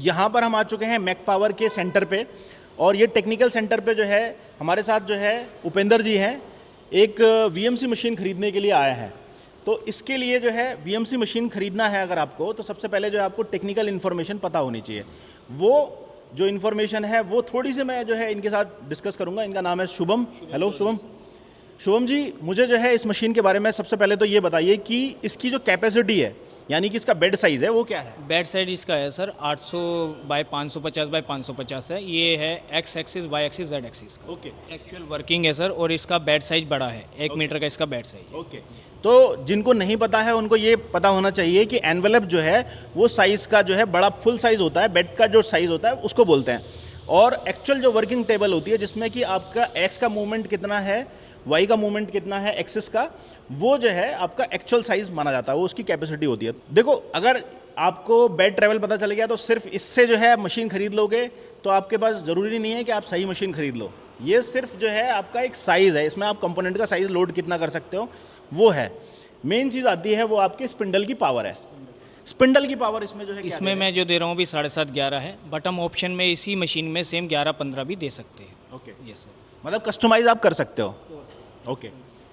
यहाँ पर हम आ चुके हैं मैक पावर के सेंटर पे, और ये टेक्निकल सेंटर पे जो है हमारे साथ जो है उपेंद्र जी हैं, एक वीएमसी मशीन ख़रीदने के लिए आया है। तो इसके लिए जो है वीएमसी मशीन ख़रीदना है अगर आपको, तो सबसे पहले जो है आपको टेक्निकल इन्फॉर्मेशन पता होनी चाहिए। वो जो इन्फॉर्मेशन है वो थोड़ी सी मैं जो है इनके साथ डिस्कस करूँगा। इनका नाम है शुभम। हेलो शुभम। शुभम जी, मुझे जो है इस मशीन के बारे में सबसे पहले तो ये बताइए कि इसकी जो कैपेसिटी है, यानी कि इसका बेड साइज़ है, वो क्या है? बेड साइड इसका है सर 800 बाय 550 बाय 550 है। ये है X axis, Y axis, Z axis का। ओके एक्चुअल वर्किंग है सर, और इसका बेड साइज बड़ा है, 1 मीटर का इसका बेड साइज। ओके। तो जिनको नहीं पता है उनको ये पता होना चाहिए कि एनवेलप जो है वो साइज़ का जो है बड़ा फुल साइज़ होता है, बेड का जो साइज़ होता है उसको बोलते हैं। और एक्चुअल जो वर्किंग टेबल होती है जिसमें कि आपका एक्स का मूवमेंट कितना है, वाई का मूवमेंट कितना है एक्सिस का, वो जो है आपका एक्चुअल साइज़ माना जाता है, वो उसकी कैपेसिटी होती है। देखो, अगर आपको बेड ट्रेवल पता चल गया तो सिर्फ इससे जो है मशीन खरीद लोगे तो आपके पास ज़रूरी नहीं है कि आप सही मशीन खरीद लो। ये सिर्फ जो है आपका एक साइज़ है, इसमें आप कंपोनेंट का साइज़ लोड कितना कर सकते हो वो है। मेन चीज़ आती है वो आपकी स्पिंडल की पावर है। स्पिंडल की पावर इसमें जो है इसमें मैं जो दे रहा हूँ अभी 7.5 11 है, बट हम ऑप्शन में इसी मशीन में सेम 11-15 भी दे सकते हैं। Okay, yes sir. मतलब कस्टमाइज आप कर सकते हो। ओके।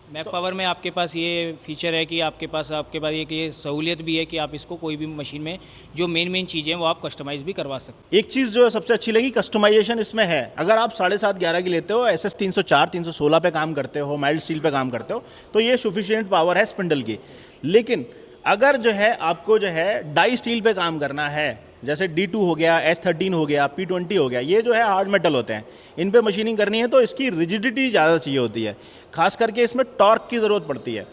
मैक पावर में आपके पास ये फीचर है कि आपके पास ये सहूलियत भी है कि आप इसको कोई भी मशीन में जो मेन चीज़ें हैं वो आप कस्टमाइज़ भी करवा सकते हैं। एक चीज़ जो सबसे अच्छी लगी, कस्टमाइजेशन इसमें है। अगर आप 7.5 11 की लेते हो, SS 304 316 पे काम करते हो, माइल्ड स्टील पे काम करते हो, तो ये सफिशिएंट पावर है स्पिंडल की। लेकिन अगर जो है आपको जो है डाई स्टील पे काम करना है, जैसे D2 हो गया, S13 हो गया, P20 हो गया, ये जो है हार्ड मेटल होते हैं, इन पे मशीनिंग करनी है तो इसकी रिजिडिटी ज़्यादा चाहिए होती है, खास करके इसमें टॉर्क की ज़रूरत पड़ती है।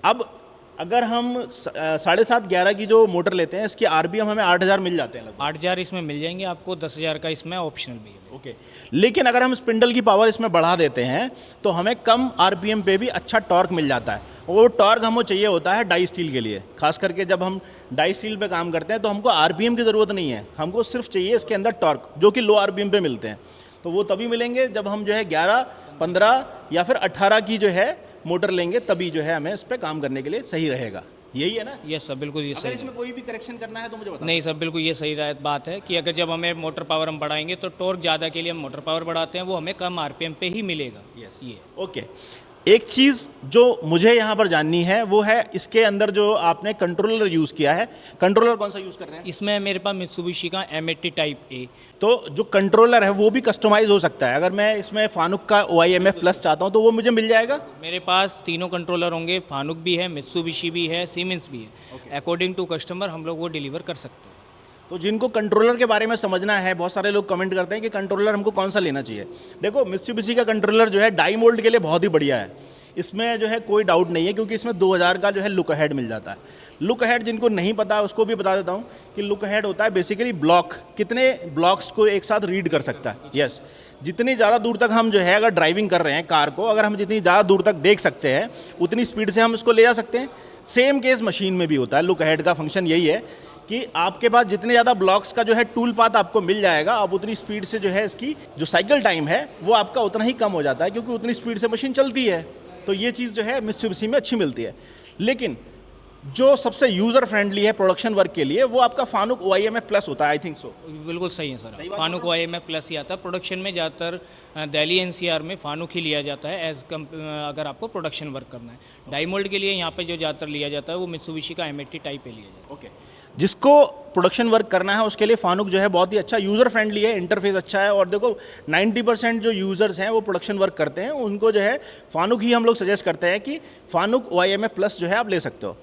अब अगर हम 7.5 11 की जो मोटर लेते हैं, इसकी RPM हमें 8,000 मिल जाते हैं लगभग। 8,000 इसमें मिल जाएंगे आपको, 10,000 का इसमें ऑप्शनल भी है। ओके। लेकिन अगर हम स्पिंडल की पावर इसमें बढ़ा देते हैं तो हमें कम RPM पे भी अच्छा टॉर्क मिल जाता है। और वो टॉर्क हमको चाहिए होता है डाई स्टील के लिए, खास करके जब हम डाई स्टील पे काम करते हैं तो हमको RPM की ज़रूरत नहीं है, हमको सिर्फ चाहिए इसके अंदर टॉर्क, जो कि लो RPM पे मिलते हैं। तो वो तभी मिलेंगे जब हम जो है 11, 15 या फिर 18 की जो है मोटर लेंगे, तभी जो है हमें इस पर काम करने के लिए सही रहेगा। यही है ना? यस सर, बिल्कुल ये अगर सही इसमें कोई भी करेक्शन करना है तो मुझे बताओ। नहीं सर, बिल्कुल ये सही बात है कि अगर जब हमें मोटर पावर हम बढ़ाएंगे तो टॉर्क ज़्यादा के लिए हम मोटर पावर बढ़ाते हैं, वो हमें कम RPM पे ही मिलेगा। यस। ये ओके। एक चीज़ जो मुझे यहाँ पर जाननी है वो है इसके अंदर जो आपने कंट्रोलर यूज़ किया है, कंट्रोलर कौन सा यूज़ कर रहे हैं? इसमें मेरे पास मित्सुबिशी का M80 टाइप A। तो जो कंट्रोलर है वो भी कस्टमाइज हो सकता है। अगर मैं इसमें फानुक का OIMF प्लस चाहता हूँ तो वो मुझे मिल जाएगा? मेरे पास तीनों कंट्रोलर होंगे, फानुक भी है, मित्सुबिशी भी है, सीमेंस भी है। अकॉर्डिंग टू कस्टमर हम लोग वो डिलीवर कर सकते हैं। तो जिनको कंट्रोलर के बारे में समझना है, बहुत सारे लोग कमेंट करते हैं कि कंट्रोलर हमको कौन सा लेना चाहिए। देखो, मित्सुबिशी का कंट्रोलर जो है डाई मोल्ड के लिए बहुत ही बढ़िया है, इसमें जो है कोई डाउट नहीं है, क्योंकि इसमें 2000 का जो है लुक अहेड मिल जाता है। लुक अहेड जिनको नहीं पता उसको भी बता देता हूँ कि लुक अहेड होता है बेसिकली ब्लॉक, कितने ब्लॉक्स को एक साथ रीड कर सकता है। यस, जितनी ज़्यादा दूर तक हम जो है अगर ड्राइविंग कर रहे हैं कार को, अगर हम जितनी ज़्यादा दूर तक देख सकते हैं उतनी स्पीड से हम इसको ले जा सकते हैं। सेम केस मशीन में भी होता है। लुक अहेड का फंक्शन यही है कि आपके पास जितने ज़्यादा ब्लॉक्स का जो है टूल पाथ आपको मिल जाएगा, अब उतनी स्पीड से जो है इसकी जो साइकिल टाइम है वो आपका उतना ही कम हो जाता है, क्योंकि उतनी स्पीड से मशीन चलती है। तो ये चीज़ जो है मित्सुबिशी में अच्छी मिलती है। लेकिन जो सबसे यूज़र फ्रेंडली है प्रोडक्शन वर्क के लिए वो आपका फानुक OIMF प्लस होता है, आई थिंक सो। बिल्कुल सही है सर, फानुक OIMF प्लस ही आता है। प्रोडक्शन में ज़्यादातर दिल्ली NCR में फानुक ही लिया जाता है अगर आपको प्रोडक्शन वर्क करना है। डाई मोल्ड के लिए यहाँ पे जो ज़्यादातर लिया जाता है वो मित्सुबिशी का M80 टाइप पे लिया जाता है। ओके। जिसको प्रोडक्शन वर्क करना है उसके लिए फानुक जो है बहुत ही अच्छा, यूज़र फ्रेंडली है, इंटरफेस अच्छा है। और देखो 90% जो यूज़र्स हैं वो प्रोडक्शन वर्क करते हैं, उनको जो है फानुक ही हम लोग सजेस्ट करते हैं कि फानुक OIMF प्लस जो है आप ले सकते हो।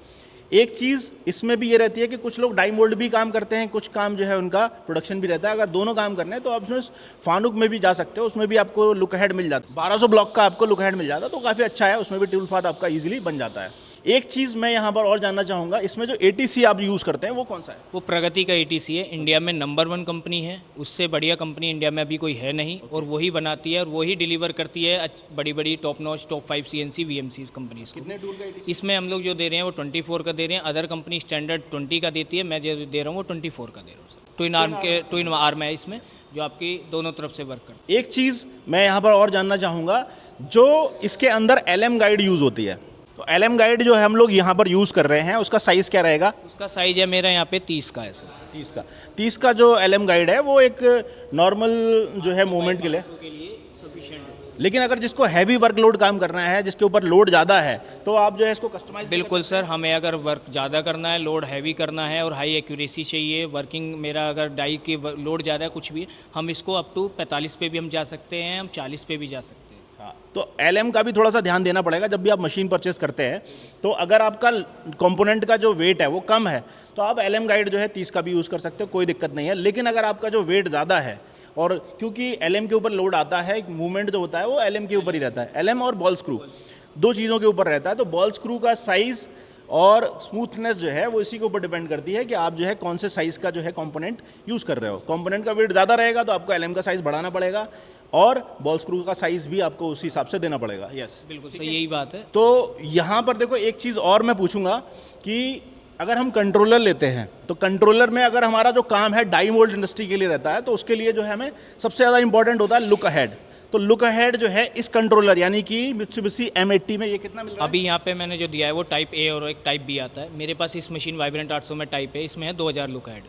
एक चीज़ इसमें भी ये रहती है कि कुछ लोग डाई मोल्ड भी काम करते हैं, कुछ काम जो है उनका प्रोडक्शन भी रहता है। अगर दोनों काम करने हैं तो आप उसमें फानुक में भी जा सकते हो, उसमें भी आपको लुक अहेड मिल जाता है। 1200 ब्लॉक का आपको लुक अहेड मिल जाता है, तो काफ़ी अच्छा है, उसमें भी टूल पाथ आपका ईजिली बन जाता है। एक चीज़ मैं यहाँ पर और जानना चाहूँगा, इसमें जो ATC आप यूज़ करते हैं वो कौन सा है? वो प्रगति का ATC है, इंडिया में नंबर 1 कंपनी है। उससे बढ़िया कंपनी इंडिया में अभी कोई है नहीं, और वही बनाती है और वही डिलीवर करती है बड़ी बड़ी top notch top 5 CNC VMC companies को। कितने टूल का ATC? इसमें हम लोग जो दे रहे हैं वो 24 का दे रहे हैं। अदर कंपनी स्टैंडर्ड 20 का देती है, मैं जो दे रहा हूँ वो 24 का दे रहा हूँ सर। ट्विन आर्म है इसमें, जो आपकी दोनों तरफ से वर्क करती है। एक चीज़ मैं यहाँ पर और जानना चाहूँगा, जो इसके अंदर LM गाइड यूज़ होती है, तो LM गाइड जो है हम लोग यहाँ पर यूज़ कर रहे हैं, उसका साइज़ क्या रहेगा? उसका साइज है मेरा यहाँ पे 30 का है सर। 30 का जो LM गाइड है वो एक नॉर्मल जो है मूवमेंट के लिए, के लिए सफिशिएंट है। लेकिन अगर जिसको हैवी वर्कलोड काम करना है, जिसके ऊपर लोड ज़्यादा है, तो आप जो है इसको कस्टमाइज बिल्कुल सर, हमें अगर वर्क ज़्यादा करना है, लोड हैवी करना है और हाई एक्यूरेसी चाहिए, वर्किंग मेरा अगर डाई की लोड ज़्यादा है कुछ भी, हम इसको अप टू 45 पे भी हम जा सकते हैं, हम 40 पे भी जा सकते हैं। तो LM का भी थोड़ा सा ध्यान देना पड़ेगा जब भी आप मशीन परचेस करते हैं। तो अगर आपका कंपोनेंट का जो वेट है वो कम है तो आप LM गाइड जो है 30 का भी यूज़ कर सकते हो, कोई दिक्कत नहीं है। लेकिन अगर आपका जो वेट ज़्यादा है और क्योंकि LM के ऊपर लोड आता है, मूवमेंट जो होता है वो LM के ऊपर ही रहता है, LM और बॉल स्क्रू दो चीज़ों के ऊपर रहता है। तो बॉल स्क्रू का साइज़ और स्मूथनेस जो है वो इसी के ऊपर डिपेंड करती है कि आप जो है कौन से साइज़ का जो है कंपोनेंट यूज़ कर रहे हो। कंपोनेंट का वेट ज़्यादा रहेगा तो आपको LM का साइज़ बढ़ाना पड़ेगा और बॉल स्क्रू का साइज़ भी आपको उसी हिसाब से देना पड़ेगा। यस, बिल्कुल सही, यही बात है। तो यहाँ पर देखो एक चीज़ और मैं पूछूंगा कि अगर हम कंट्रोलर लेते हैं तो कंट्रोलर में अगर हमारा जो काम है डाई मोल्ड इंडस्ट्री के लिए रहता है, तो उसके लिए जो है हमें सबसे ज़्यादा इंपॉर्टेंट होता है लुक अहेड। तो लुक अहेड जो है इस कंट्रोलर यानी कि मित्सुबिशी M80 में ये कितना मिल रहा है? अभी यहाँ पे मैंने जो दिया है वो टाइप ए और एक टाइप बी आता है। मेरे पास इस मशीन वाइब्रेंट 800 में टाइप है, इसमें है 2000 लुक हेड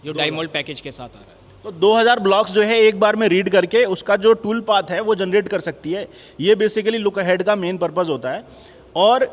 जो डायमोल्ड पैकेज के साथ आ रहा है। तो 2000 ब्लॉक्स जो है एक बार में रीड करके उसका जो टूल पाथ है वो जनरेट कर सकती है। ये बेसिकली लुक अहेड का मेन पर्पज़ होता है। और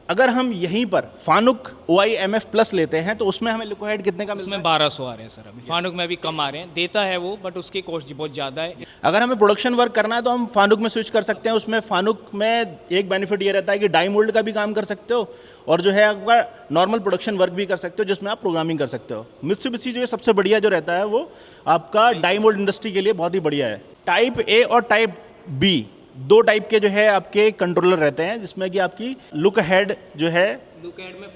अगर हम यहीं पर फानुक OIMF प्लस लेते हैं तो उसमें हमें लुक अहेड कितने का मिलता है? उसमें 1200 आ रहे हैं सर। अभी फानुक में अभी कम आ रहे हैं, देता है वो, बट उसकी कॉस्ट बहुत ज़्यादा है। अगर हमें प्रोडक्शन वर्क करना है तो हम फानुक में स्विच कर सकते हैं। उसमें फानुक में एक बेनिफिट ये रहता है कि डाई मोल्ड का भी काम कर सकते हो और जो है अगर नॉर्मल प्रोडक्शन वर्क भी कर सकते हो जिसमें आप प्रोग्रामिंग कर सकते हो। मित्सुबिशी जो है सबसे बढ़िया जो रहता है वो आपका डाई मोल्ड इंडस्ट्री के लिए बहुत ही बढ़िया है। टाइप ए और टाइप बी दो टाइप के जो है आपके कंट्रोलर रहते हैं जिसमें कि आपकी लुक हेड जो है लुक एड में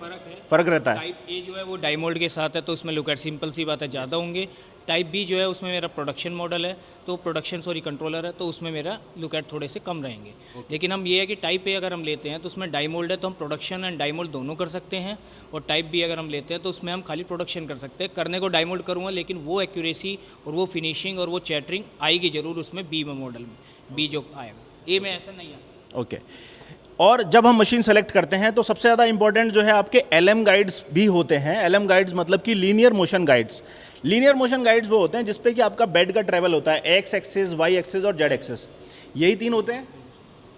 फ़र्क रहता है। टाइप ए जो है वो डायमोल्ड के साथ है तो उसमें लुक एड सिंपल सी बात है ज़्यादा होंगे। टाइप बी जो है उसमें मेरा प्रोडक्शन मॉडल है तो कंट्रोलर है तो उसमें मेरा लुक एड थोड़े से कम रहेंगे। लेकिन हम ये है कि टाइप ए अगर हम लेते हैं तो उसमें डायमोल्ड है तो हम प्रोडक्शन एंड डायमोल्ड दोनों कर सकते हैं। और टाइप बी अगर हम लेते हैं तो उसमें हम खाली प्रोडक्शन कर सकते हैं। करने को डायमोल्ड करूँगा लेकिन वो एक्यूरेसी और वो फिनिशिंग और वो चैटरिंग आएगी ज़रूर उसमें बी में मॉडल में, बी जो आएगा, ए में ऐसा नहीं आता। ओके। और जब हम मशीन सेलेक्ट करते हैं तो सबसे ज़्यादा इंपॉर्टेंट जो है आपके LM गाइड्स भी होते हैं। LM गाइड्स मतलब कि linear motion guides. Linear motion guides वो होते हैं जिसपे कि आपका बेड का ट्रैवल होता है, एक्स एक्सिस, वाई एक्सिस और जेड एक्सिस, यही तीन होते हैं।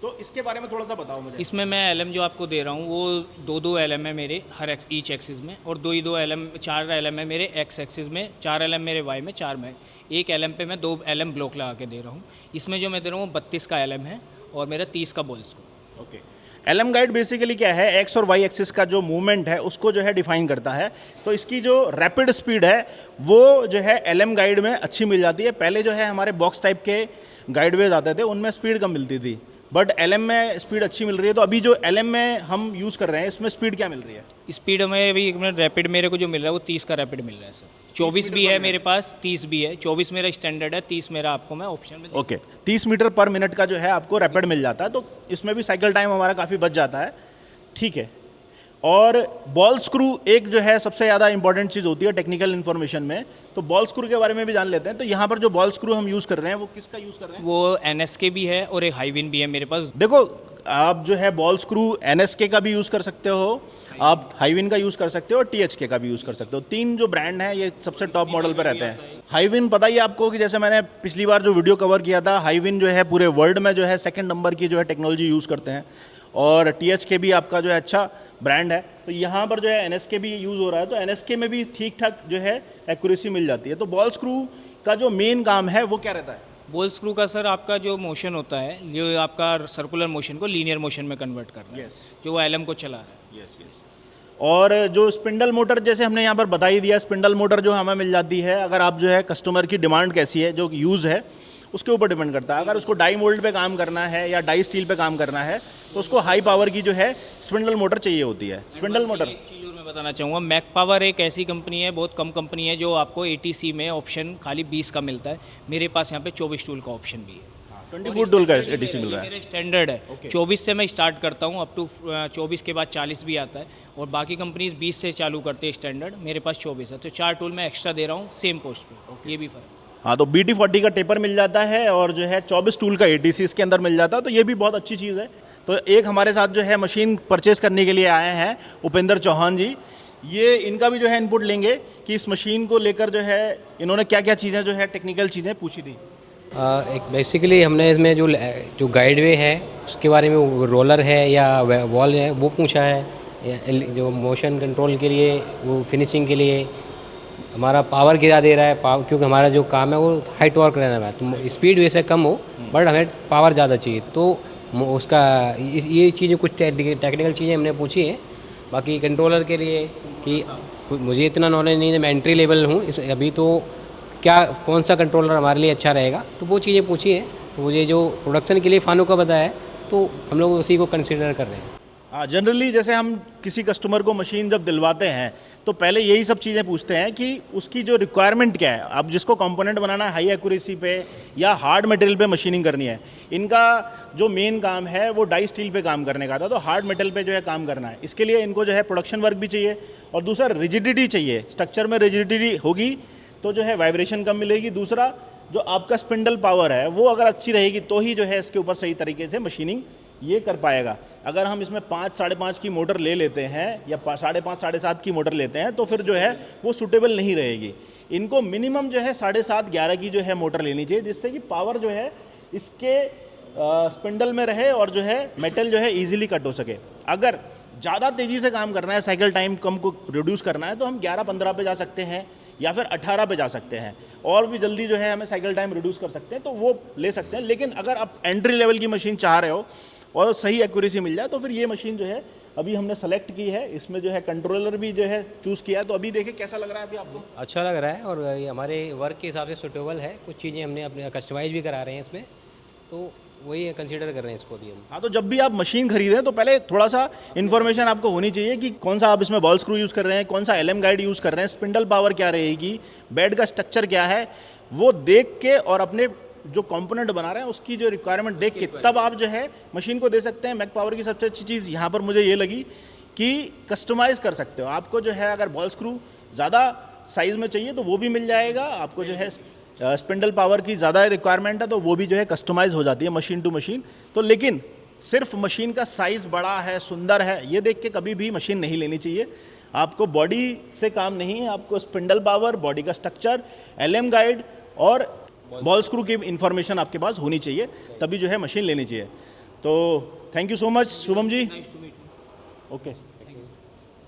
तो इसके बारे में थोड़ा सा बताओ मुझे। इसमें मैं LM जो आपको दे रहा हूँ वो दो LM है मेरे हर ईच एक्सिस में और दो LM, 4 LM है मेरे एक्स एक्सिस में, 4 LM मेरे वाई में, 4 में। एक LM पे मैं 2 LM ब्लॉक लगा के दे रहा हूँ। इसमें जो मैं दे रहा हूँ 32 का LM है और मेरा 30 का ball screw. Okay. LM guide basically क्या है, एक्स और वाई एक्सिस का जो मूवमेंट है उसको जो है डिफाइन करता है। तो इसकी जो रैपिड स्पीड है वो जो है LM गाइड में अच्छी मिल जाती है। पहले जो है हमारे बॉक्स टाइप के गाइडवेज आते थे उनमें स्पीड कम मिलती थी, बट LM में स्पीड अच्छी मिल रही है। तो अभी जो LM में हम यूज़ कर रहे हैं इसमें स्पीड क्या मिल रही है? स्पीड में अभी रैपिड मेरे को जो मिल रहा है वो 30 का रैपिड मिल रहा है सर। 24 भी है मेरे पास, 30 भी है। 24 मेरा स्टैंडर्ड है, 30 मेरा आपको मैं ऑप्शन में। ओके। 30 मीटर पर मिनट का जो है आपको रैपिड मिल जाता है, तो इसमें भी साइकिल टाइम हमारा काफ़ी बच जाता है। ठीक है। और बॉल स्क्रू एक जो है सबसे ज़्यादा इंपॉर्टेंट चीज़ होती है टेक्निकल इन्फॉर्मेशन में, तो बॉल स्क्रू के बारे में भी जान लेते हैं। तो यहाँ पर जो बॉल स्क्रू हम यूज़ कर रहे हैं वो किसका यूज़ कर रहे हैं? वो NSK भी है और एक हाईविन भी है मेरे पास। देखो आप जो है बॉल स्क्रू NSK का भी यूज़ कर सकते हो, आप हाईविन का यूज़ कर सकते हो और THK का भी यूज़ कर सकते हो। तीन जो ब्रांड हैं ये सबसे टॉप मॉडल पे रहते हैं। हाईविन पता ही आपको कि जैसे मैंने पिछली बार जो वीडियो कवर किया था, हाईविन जो है पूरे वर्ल्ड में जो है 2nd नंबर की जो है टेक्नोलॉजी यूज़ करते हैं और THK भी आपका जो है अच्छा ब्रांड है। तो यहाँ पर जो है NSK भी यूज़ हो रहा है, तो NSK में भी ठीक ठाक जो है एक्यूरेसी मिल जाती है। तो बॉल स्क्रू का जो मेन काम है वो क्या रहता है? बॉल स्क्रू का सर आपका जो मोशन होता है, जो आपका सर्कुलर मोशन को लीनियर मोशन में कन्वर्ट करना है, जो वो LM को चला रहा है। और जो स्पिंडल मोटर जैसे हमने यहाँ पर बता ही दिया, स्पिंडल मोटर जो हमें मिल जाती है, अगर आप जो है कस्टमर की डिमांड कैसी है, जो यूज़ है उसके ऊपर डिपेंड करता है। अगर उसको डाई मोल्ड पे काम करना है या डाई स्टील पे काम करना है तो उसको हाई पावर की जो है स्पिंडल मोटर चाहिए होती है। स्पिंडल मोटर एक चीज़ और मैं बताना चाहूँगा, मैक पावर एक ऐसी कंपनी है, बहुत कम कंपनी है, जो आपको ATC में ऑप्शन खाली 20 का मिलता है। मेरे पास यहाँ पे 24 टूल का ऑप्शन भी है। 24 टूल का ATC मिल रहा है। मेरा स्टैंडर्ड है 24 से मैं स्टार्ट करता हूँ, अप टू 24 के बाद 40 भी आता है और बाकी कंपनीज 20 से चालू करते हैं स्टैंडर्ड। मेरे पास 24 है, तो 4 टूल मैं एक्स्ट्रा दे रहा हूँ सेम पोस्ट पे। ये भी फ़र्क। हाँ, तो BT40 का टेपर मिल जाता है और जो है 24 टूल का ATC इसके अंदर मिल जाता है, तो ये भी बहुत अच्छी चीज़ है। तो एक हमारे साथ जो है मशीन परचेस करने के लिए आए हैं उपेंद्र चौहान जी। ये इनका भी जो है इनपुट लेंगे कि इस मशीन को लेकर जो है इन्होंने क्या क्या चीज़ें जो है टेक्निकल चीज़ें पूछी थी। एक बेसिकली हमने इसमें जो गाइडवे है उसके बारे में, वो रोलर है या वॉल है वो पूछा है, या जो मोशन कंट्रोल के लिए, वो फिनिशिंग के लिए हमारा पावर कितना दे रहा है, क्योंकि हमारा जो काम है वो हाई टॉर्क रहना है, तो स्पीड वैसे कम हो बट हमें पावर ज़्यादा चाहिए, तो उसका ये चीज़ें कुछ टेक्निकल चीज़ें हमने पूछी हैं। बाकी कंट्रोलर के लिए कि मुझे इतना नॉलेज नहीं है, मैं एंट्री लेवल हूँ इस अभी, तो क्या कौन सा कंट्रोलर हमारे लिए अच्छा रहेगा, तो वो चीज़ें पूछी हैं। तो मुझे जो प्रोडक्शन के लिए फानू का बताया है, तो हम लोग उसी को कंसिडर कर रहे हैं। हाँ, जनरली जैसे हम किसी कस्टमर को मशीन जब दिलवाते हैं तो पहले यही सब चीज़ें पूछते हैं कि उसकी जो रिक्वायरमेंट क्या है। अब जिसको कंपोनेंट बनाना है हाई एक्यूरेसी पे या हार्ड मटेरियल पे मशीनिंग करनी है, इनका जो मेन काम है वो डाई स्टील पे काम करने का था, तो हार्ड मेटल पे जो है काम करना है। इसके लिए इनको जो है प्रोडक्शन वर्क भी चाहिए और दूसरा रिजिडिटी चाहिए। स्ट्रक्चर में रिजिडिटी होगी तो जो है वाइब्रेशन कम मिलेगी। दूसरा जो आपका स्पिंडल पावर है वो अगर अच्छी रहेगी तो ही जो है इसके ऊपर सही तरीके से मशीनिंग ये कर पाएगा। अगर हम इसमें 5 साढ़े 5 की मोटर ले लेते हैं या 5.5 साढ़े 7 की मोटर लेते हैं तो फिर जो है वो सूटेबल नहीं रहेगी। इनको मिनिमम जो है 7.5 11 की जो है मोटर लेनी चाहिए, जिससे कि पावर जो है इसके स्पिंडल में रहे और जो है मेटल जो है ईजिली कट हो सके। अगर ज़्यादा तेज़ी से काम करना है, साइकिल टाइम कम को रिड्यूस करना है, तो हम 11-15 पे जा सकते हैं या फिर 18 पे जा सकते हैं, और भी जल्दी जो है हमें साइकिल टाइम रिड्यूस कर सकते हैं, तो वो ले सकते हैं। लेकिन अगर आप एंट्री लेवल की मशीन चाह रहे हो और सही एक्यूरेसी मिल जाए तो फिर ये मशीन जो है अभी हमने सेलेक्ट की है। इसमें जो है कंट्रोलर भी जो है चूज़ किया है, तो अभी देखिए कैसा लग रहा है अभी आपको। अच्छा लग रहा है और ये हमारे वर्क के हिसाब से सूटेबल है। कुछ चीज़ें हमने अपने कस्टमाइज भी करा रहे हैं इसमें, तो वही कंसीडर कर रहे हैं इसको भी हम। हाँ, तो जब भी आप मशीन खरीदें तो पहले थोड़ा सा इन्फॉर्मेशन आपको होनी चाहिए कि कौन सा आप इसमें बॉल स्क्रू यूज़ कर रहे हैं, कौन सा एलएम गाइड यूज़ कर रहे हैं, स्पिंडल पावर क्या रहेगी, बेड का स्ट्रक्चर क्या है, वो देख के और अपने जो कंपोनेंट बना रहे हैं उसकी जो रिक्वायरमेंट देख के तब आप जो है मशीन को दे सकते हैं। मैक पावर की सबसे अच्छी चीज़ यहाँ पर मुझे ये लगी कि कस्टमाइज़ कर सकते हो। आपको जो है अगर बॉल स्क्रू ज़्यादा साइज़ में चाहिए तो वो भी मिल जाएगा। आपको जो है स्पिंडल पावर की ज़्यादा रिक्वायरमेंट है तो वो भी जो है कस्टमाइज़ हो जाती है मशीन टू मशीन। तो लेकिन सिर्फ मशीन का साइज़ बड़ा है, सुंदर है, ये देख के कभी भी मशीन नहीं लेनी चाहिए। आपको बॉडी से काम नहीं है, आपको स्पिंडल पावर, बॉडी का स्ट्रक्चर, एलएम गाइड और बॉल स्क्रू की इंफॉर्मेशन आपके पास होनी चाहिए, तभी जो है मशीन लेनी चाहिए। तो thank you so much Shubham ji. Nice to meet you. Okay.